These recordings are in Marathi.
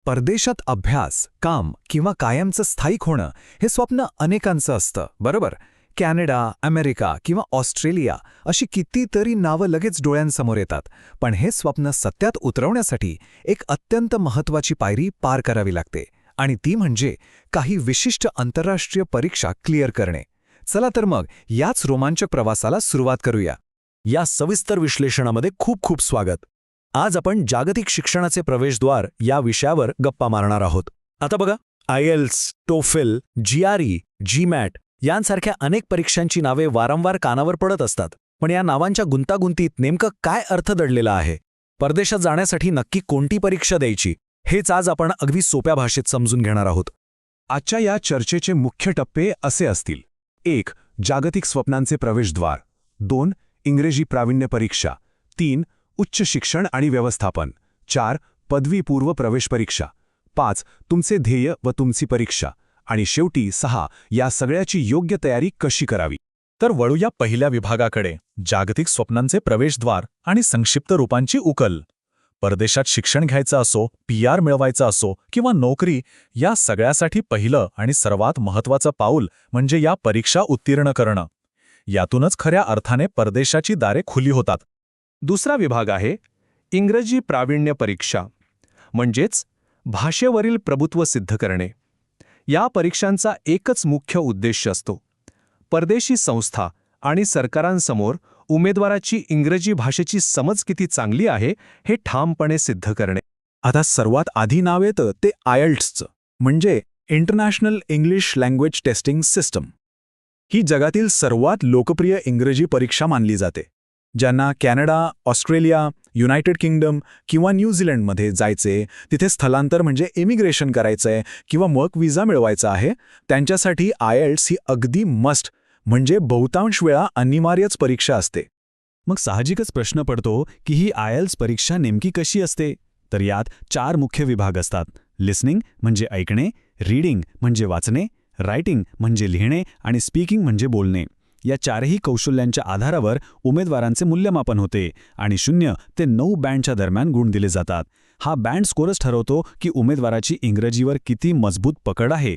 परदेशात अभ्यास, काम किंवा कायमचं स्थायिक होणं हे स्वप्न अनेकांचं असतं, बरोबर? कॅनडा, अमेरिका किंवा ऑस्ट्रेलिया अशी कितीतरी नावं लगेच डोळ्यांसमोर येतात. पण हे स्वप्न सत्यात उतरवण्यासाठी एक अत्यंत महत्त्वाची पायरी पार करावी लागते, आणि ती म्हणजे काही विशिष्ट आंतरराष्ट्रीय परीक्षा क्लिअर करणे. चला तर मग याच रोमांचक प्रवासाला सुरुवात करूया. या सविस्तर विश्लेषणामध्ये खूप खूप स्वागत. आज आपण जागतिक शिक्षणाचे प्रवेशद्वार या विषयावर गप्पा मारणार आहोत. आता बघा, आयएल्स, टोफेल, जीआरई, जीमॅट यांसारख्या अनेक परीक्षांची नावे वारंवार कानावर पडत असतात. पण या नावांच्या गुंतागुंतीत नेमकं काय अर्थ दडलेला आहे? परदेशात जाण्यासाठी नक्की कोणती परीक्षा द्यायची, हेच आज आपण अगदी सोप्या भाषेत समजून घेणार आहोत. आजच्या या चर्चेचे मुख्य टप्पे असे असतील: 1. जागतिक स्वप्नांचे प्रवेशद्वार. 2. इंग्रजी प्रावीण्य परीक्षा. 3. उच्च शिक्षण आणि व्यवस्थापन. 4. पदवीपूर्व प्रवेश परीक्षा. 5. तुमचे ध्येय व तुमची परीक्षा. आणि शेवटी 6. या सगळ्याची योग्य तयारी कशी करावी. तर वळूया पहिल्या विभागाकडे, जागतिक स्वप्नांचे प्रवेशद्वार आणि संक्षिप्त रूपांची उकल. परदेशात शिक्षण घ्यायचं असो, PR मिळवायचा असो किंवा नोकरी, या सगळ्यासाठी पहिलं आणि सर्वात महत्त्वाचं पाऊल म्हणजे या परीक्षा उत्तीर्ण करणं. यातूनच खऱ्या अर्थाने परदेशाची दारे खुली होतात. दुसरा विभाग आहे इंग्रजी प्रावीण्य परीक्षा, म्हणजेच भाषेवरील प्रभुत्व सिद्ध करणे. या परीक्षांचा एकच मुख्य उद्देश असतो: परदेशी संस्था आणि सरकारांसमोर उमेदवाराची इंग्रजी भाषेची समज किती चांगली आहे हे ठामपणे सिद्ध करणे. आता सर्वात आधी नाव येतं ते आयएल्ट्सचं, म्हणजे international English language testing system. ही जगातील सर्वात लोकप्रिय इंग्रजी परीक्षा मानली जाते. ज्यांना कॅनडा, ऑस्ट्रेलिया, युनायटेड किंगडम किंवा न्यूझीलंडमध्ये जायचे, तिथे स्थलांतर म्हणजे इमिग्रेशन करायचंय किंवा वर्क व्हिसा मिळवायचा आहे, त्यांच्यासाठी आयएल्ट्स ही अगदी मस्ट, म्हणजे बहुतांश वेळा अनिवार्यच परीक्षा असते. मग साहजिकच प्रश्न पडतो की ही आयएल्स परीक्षा नेमकी कशी असते? तर यात 4 मुख्य विभाग असतात: लिसनिंग म्हणजे ऐकणे, रीडिंग म्हणजे वाचणे, रायटिंग म्हणजे लिहिणे आणि स्पीकिंग म्हणजे बोलणे. या 4ही कौशल्यांच्या आधारावर उमेदवारांचे मूल्यमापन होते आणि 0 ते 9 बँडच्या दरम्यान गुण दिले जातात. हा बँड स्कोरच ठरवतो की उमेदवाराची इंग्रजीवर किती मजबूत पकड आहे.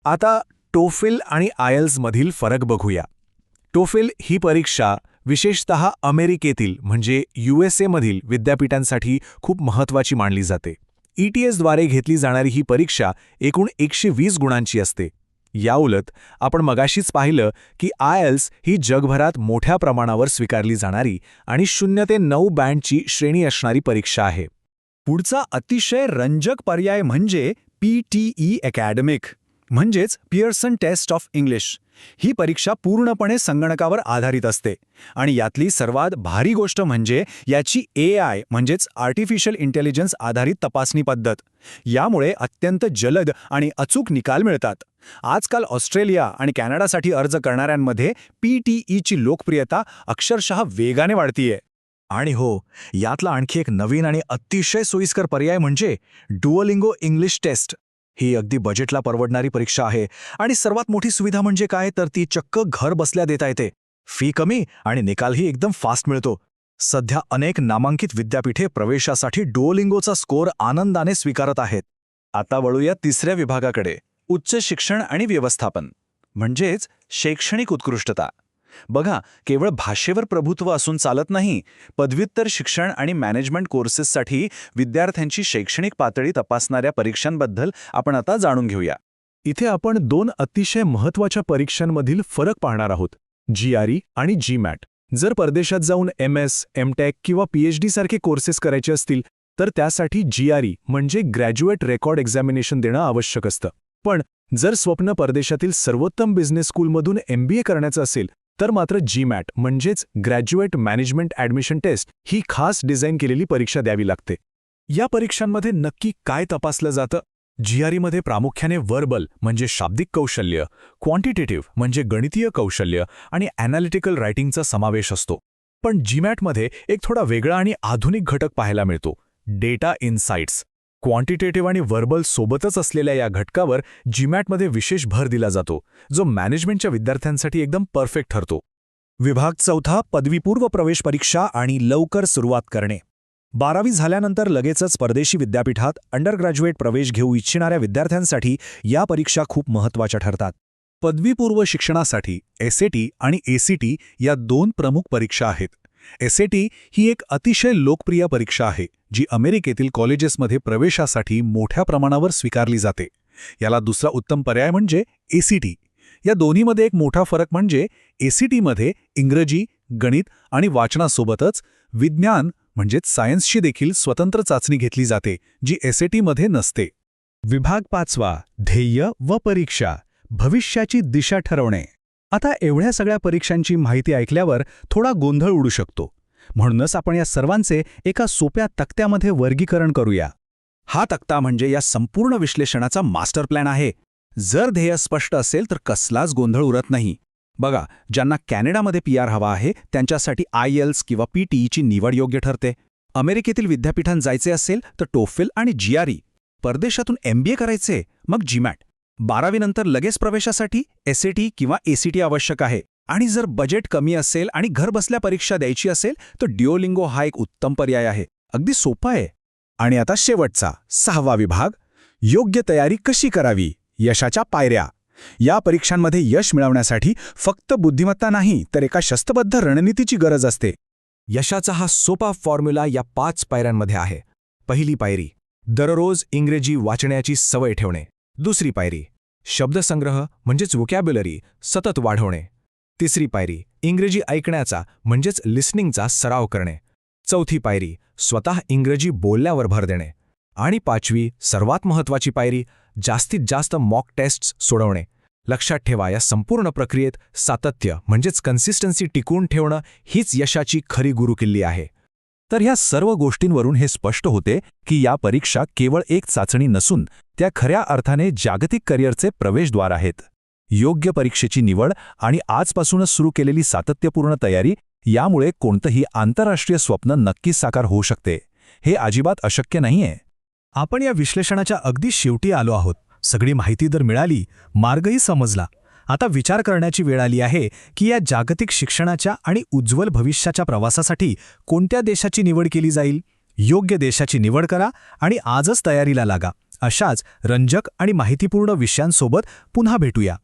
आता टोफेल आणि आयएल्समधील फरक बघूया. टोफेल ही परीक्षा विशेषतः अमेरिकेतील म्हणजे USA मधील विद्यापीठांसाठी खूप महत्त्वाची मानली जाते. ETSद्वारे घेतली जाणारी ही परीक्षा एकूण 120 गुणांची असते. याउलट आपण मगाशीच पाहिलं की आयएल्स ही जगभरात मोठ्या प्रमाणावर स्वीकारली जाणारी आणि 0 ते 9 बँडची श्रेणी असणारी परीक्षा आहे. पुढचा अतिशय रंजक पर्याय म्हणजे PTE अकॅडमिक, म्हणजेच पियर्सन टेस्ट ऑफ इंग्लिश. ही परीक्षा पूर्णपणे संगणकावर आधारित असते आणि यातली सर्वात भारी गोष्ट म्हणजे याची AI म्हणजेच आर्टिफिशियल इंटेलिजन्स आधारित तपासणी पद्धत. यामुळे अत्यंत जलद आणि अचूक निकाल मिळतात. आजकाल ऑस्ट्रेलिया आणि कॅनडासाठी अर्ज करणाऱ्यांमध्ये PTEची लोकप्रियता अक्षरशः वेगाने वाढतीये. आणि हो, यातला आणखी एक नवीन आणि अतिशय सोयीस्कर पर्याय म्हणजे डुओलिंगो इंग्लिश टेस्ट. ही अगदी बजेटला परवडणारी परीक्षा आहे आणि सर्वात मोठी सुविधा म्हणजे काय, तर ती चक्क घर बसल्या देता येते. फी कमी आणि निकालही एकदम फास्ट मिळतो. सध्या अनेक नामांकित विद्यापीठे प्रवेशासाठी डुओलिंगोचा स्कोअर आनंदाने स्वीकारत आहेत. आता वळूया तिसऱ्या विभागाकडे, उच्च शिक्षण आणि व्यवस्थापन, म्हणजेच शैक्षणिक उत्कृष्टता. बघा, केवळ भाषेवर प्रभुत्व असून चालत नाही. पदव्युत्तर शिक्षण आणि मॅनेजमेंट कोर्सेससाठी विद्यार्थ्यांची शैक्षणिक पातळी तपासणाऱ्या परीक्षांबद्दल आपण आता जाणून घेऊया. इथे आपण 2 अतिशय महत्त्वाच्या परीक्षांमधील फरक पाहणार आहोत: GRE आणि GMAT. जर परदेशात जाऊन MS, MTech किंवा PhD सारखे कोर्सेस करायचे असतील तर त्यासाठी GRE म्हणजे ग्रॅज्युएट रेकॉर्ड एक्झामिनेशन देणं आवश्यक असतं. पण जर स्वप्न परदेशातील सर्वोत्तम बिझनेस स्कूलमधून MBA करण्याचं असेल तर मात्र GMAT म्हणजेच ग्रॅज्युएट मॅनेजमेंट ॲडमिशन टेस्ट ही खास डिझाईन केलेली परीक्षा द्यावी लागते. या परीक्षांमध्ये नक्की काय तपासलं जातं? GREमध्ये प्रामुख्याने वर्बल म्हणजे शाब्दिक कौशल्य, क्वांटिटेटिव्ह म्हणजे गणितीय कौशल्य आणि ॲनालिटिकल रायटिंगचा समावेश असतो. पण GMATमध्ये एक थोडा वेगळा आणि आधुनिक घटक पाहायला मिळतो: डेटा इन्साइट्स. क्वांटिटेटिव्ह आणि वर्बल सोबतच असलेल्या या घटकावर GMATमध्ये विशेष भर दिला जातो, जो मॅनेजमेंटच्या विद्यार्थ्यांसाठी एकदम परफेक्ट ठरतो. विभाग 4, पदवीपूर्व प्रवेश परीक्षा आणि लवकर सुरुवात करणे. 12वी झाल्यानंतर लगेचच परदेशी विद्यापीठात अंडरग्रॅज्युएट प्रवेश घेऊ इच्छिणाऱ्या विद्यार्थ्यांसाठी या परीक्षा खूप महत्त्वाच्या ठरतात. पदवीपूर्व शिक्षणासाठी SAT आणि ACT या 2 प्रमुख परीक्षा आहेत. SAT ही एक अतिशय लोकप्रिय परीक्षा आहे जी अमेरिकेतील कॉलेजेसमध्ये प्रवेशासाठी मोठ्या प्रमाणावर स्वीकारली जाते. याला दुसरा उत्तम पर्याय म्हणजे ACT. या दोन्हीमध्ये एक मोठा फरक म्हणजे ACTमध्ये इंग्रजी, गणित आणि वाचनासोबतच विज्ञान म्हणजेच सायन्सची देखील स्वतंत्र चाचणी घेतली जाते, जी SATमध्ये नसते. विभाग 5वा, ध्येय व परीक्षा, भविष्याची दिशा ठरवणे. आता एवढ्या सगळ्या परीक्षांची माहिती ऐकल्यावर थोडा गोंधळ उडू शकतो. म्हणूनच आपण या सर्वांचे एका सोप्या तक्त्यामध्ये वर्गीकरण करूया. हा तक्ता म्हणजे या संपूर्ण विश्लेषणाचा मास्टर प्लॅन आहे. जर ध्येय स्पष्ट असेल तर कसलाच गोंधळ उरत नाही. बघा, ज्यांना कॅनडामध्ये PR हवा आहे त्यांच्यासाठी IELTS किंवा PTEची निवड योग्य ठरते. अमेरिकेतील विद्यापीठांत जायचे असेल तर TOEFL आणि GRE. परदेशातून MBA करायचे मग GMAT. 12वी नंतर लगेच प्रवेशासाठी SAT किंवा ACT आवश्यक आहे. आणि जर बजेट कमी असेल आणि घरबसल्या परीक्षा द्यायची असेल तर Duolingo हा एक उत्तम पर्याय आहे. अगदी सोपा आहे. आणि आता शेवटचा 6वा विभाग, योग्य तयारी कशी करावी, यशाच्या पायऱ्या. या परीक्षांमध्ये यश मिळवण्यासाठी फक्त बुद्धिमत्ता नाही तर एका शिस्तबद्ध रणनीतीची गरज असते. यशाचा हा सोपा फॉर्म्युला या 5 पायऱ्यांमध्ये आहे. पहिली पायरी, दररोज इंग्रजी वाचण्याची सवय ठेवणे. दुसरी पायरी, शब्दसंग्रह म्हणजेच व्होकॅब्युलरी सतत वाढवणे. तिसरी पायरी, इंग्रजी ऐकण्याचा म्हणजेच लिसनिंगचा सराव करणे. चौथी पायरी, स्वतः इंग्रजी बोलण्यावर भर देणे. आणि 5वी सर्वात महत्त्वाची पायरी, जास्तीत जास्त मॉक टेस्ट्स सोडवणे. लक्षात ठेवा, या संपूर्ण प्रक्रियेत सातत्य म्हणजेच कन्सिस्टन्सी टिकवून ठेवणं हीच यशाची खरी गुरुकिल्ली आहे. तर ह्या सर्व गोष्टींवरून हे स्पष्ट होते की या परीक्षा केवळ एक चाचणी नसून त्या खऱ्या अर्थाने जागतिक करिअरचे प्रवेशद्वार आहेत. योग्य परीक्षेची निवड आणि आजपासूनच सुरू केलेली सातत्यपूर्ण तयारी यामुळे कोणतंही आंतरराष्ट्रीय स्वप्न नक्कीच साकार होऊ शकते. हे अजिबात अशक्य नाहीये. आपण या विश्लेषणाच्या अगदी शेवटी आलो आहोत. सगळी माहिती तर मिळाली, मार्गही समजला. आता विचार करण्याची वेळ आली आहे की या जागतिक शिक्षणाच्या आणि उज्ज्वल भविष्याच्या प्रवासासाठी कोणत्या देशाची निवड केली जाईल. योग्य देशाची निवड करा आणि आजच तयारीला लागा. अशाच रंजक आणि माहितीपूर्ण विषयांसोबत पुन्हा भेटूया.